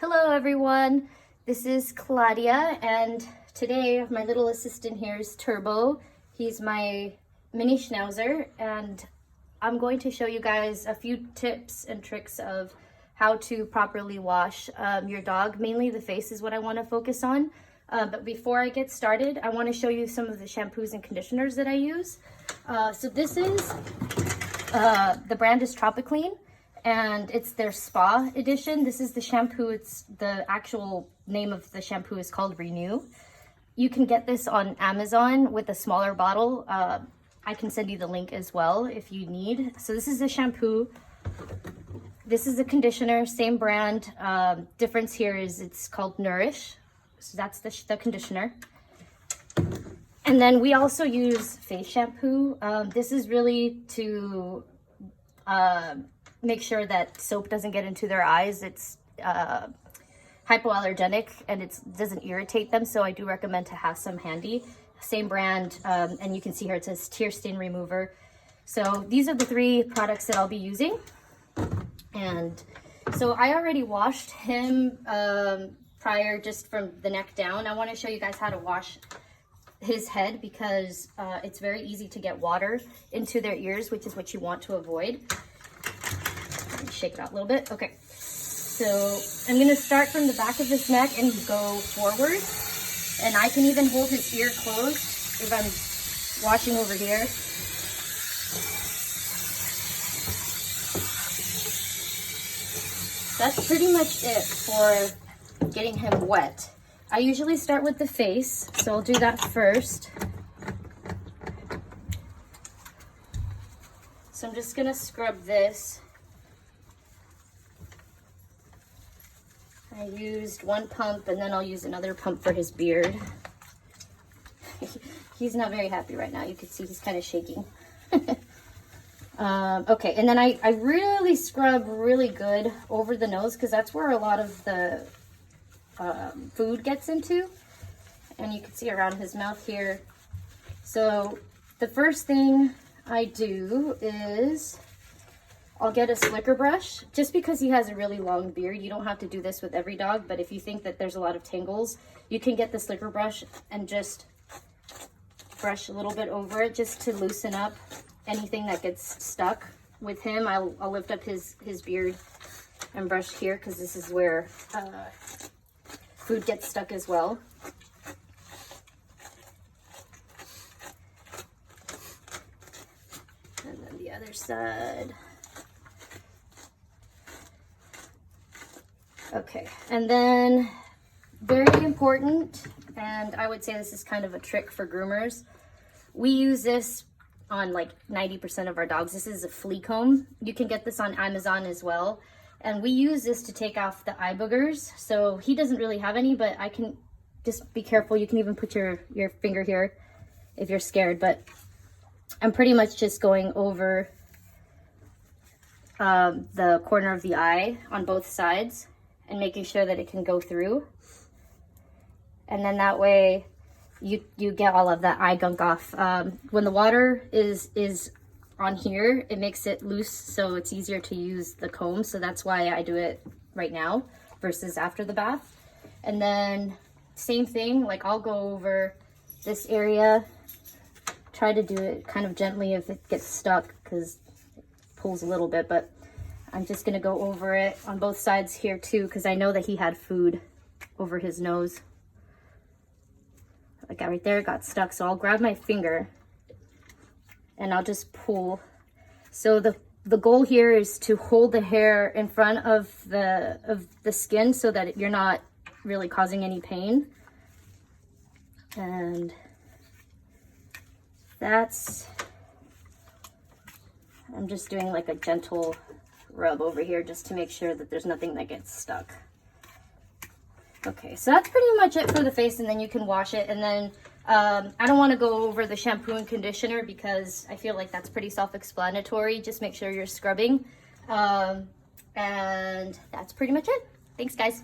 Hello everyone, this is Claudia, and today my little assistant here is Turbo. He's my mini schnauzer, and I'm going to show you guys a few tips and tricks of how to properly wash your dog. Mainly the face is what I want to focus on. But before I get started, I want to show you some of the shampoos and conditioners that I use. So this is, the brand is Tropiclean, and it's their spa edition. This is the shampoo. It's the actual name of the shampoo is called Renew. You can get this on Amazon with a smaller bottle. I can send you the link as well if you need. So this is the shampoo. This is the conditioner, same brand. Difference here is it's called Nourish. So that's the conditioner. And then we also use face shampoo. This is really to make sure that soap doesn't get into their eyes. It's hypoallergenic and it doesn't irritate them, so I do recommend to have some handy. Same brand, and you can see here it says tear stain remover. So these are the three products that I'll be using. And so I already washed him prior, just from the neck down. I want to show you guys how to wash his head because it's very easy to get water into their ears, which is what you want to avoid. Let me shake it out a little bit. Okay, so I'm going to start from the back of his neck and go forward. And I can even hold his ear closed if I'm washing over here. That's pretty much it for getting him wet. I usually start with the face, so I'll do that first. So I'm just gonna scrub this. I used one pump and then I'll use another pump for his beard. He's not very happy right now. You can see he's kind of shaking. Okay, and then I really scrub really good over the nose because that's where a lot of the food gets into. And you can see around his mouth here. So the first thing I do is I'll get a slicker brush, just because he has a really long beard. You don't have to do this with every dog, but if you think that there's a lot of tangles, you can get the slicker brush and just brush a little bit over it just to loosen up anything that gets stuck with him. I'll lift up his beard and brush here because this is where food gets stuck as well. And then the other side. Okay, and then very important, and I would say this is kind of a trick for groomers. We use this on like 90% of our dogs. This is a flea comb. You can get this on Amazon as well. And we use this to take off the eye boogers. So he doesn't really have any, but I can just be careful. You can even put your finger here if you're scared, but I'm pretty much just going over the corner of the eye on both sides and making sure that it can go through. And then that way you get all of that eye gunk off. When the water is on here, it makes it loose, so it's easier to use the comb. So that's why I do it right now versus after the bath. And then same thing, like I'll go over this area, try to do it kind of gently if it gets stuck because it pulls a little bit, but I'm just gonna go over it on both sides here too, because I know that he had food over his nose. Like right there, it got stuck. So I'll grab my finger and I'll just pull. So the goal here is to hold the hair in front of the skin so that you're not really causing any pain. And I'm just doing like a gentle rub over here just to make sure that there's nothing that gets stuck. Okay, so that's pretty much it for the face, and then you can wash it. And then I don't want to go over the shampoo and conditioner because I feel like that's pretty self-explanatory. Just make sure you're scrubbing. And that's pretty much it. Thanks, guys.